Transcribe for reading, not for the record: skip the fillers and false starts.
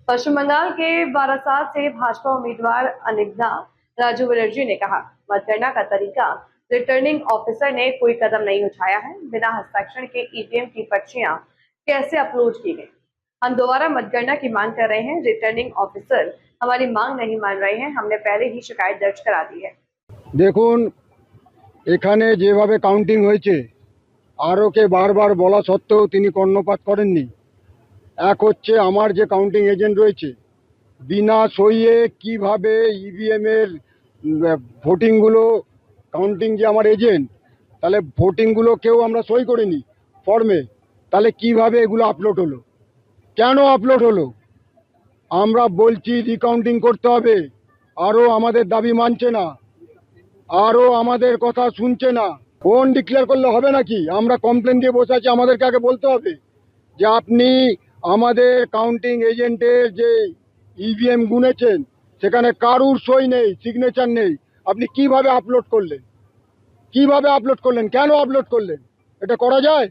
पश्चिम बंगाल के बारासात से भाजपा उम्मीदवार अनिग्धा राजू बनर्जी ने कहा, मतगणना का तरीका रिटर्निंग ऑफिसर ने कोई कदम नहीं उठाया है। बिना हस्ताक्षर के ईवीएम की पर्चियां कैसे अपलोड की गई। हम दोबारा मतगणना की मांग कर रहे हैं। रिटर्निंग ऑफिसर हमारी मांग नहीं मान रहे हैं। हमने पहले ही शिकायत दर्ज करा दी है। দেখুন, এখানে যেভাবে কাউন্টিং হয়েছে, আরওকে বারবার বলা সত্ত্বেও তিনি কর্ণপাত করেননি। এক হচ্ছে আমার যে কাউন্টিং এজেন্ট রয়েছে, বিনা সইয়ে কিভাবে ইভিএম এর ভোটিংগুলো কাউন্টিং, যে আমার এজেন্ট, তাহলে ভোটিংগুলো কেউ আমরা সই করিনি ফর্মে, তাহলে কিভাবে এগুলো আপলোড হলো, কেন আপলোড হলো? আমরা বলছি রিকাউন্টিং করতে হবে, আরও আমাদের দাবি মানছে না, আরও আমাদের কথা শুনছে না। ফোন ডিক্লেয়ার করলে হবে নাকি? আমরা কমপ্লেন দিয়ে বসে আছি, আমাদেরকে আগে বলতে হবে যে আপনি আমাদের কাউন্টিং এজেন্টের যে ইভিএম গুনেছেন সেখানে কারুর সই নেই, সিগনেচার নেই, আপনি কিভাবে আপলোড করলেন? কিভাবে আপলোড করলেন? কেন আপলোড করলেন? এটা করা যায়?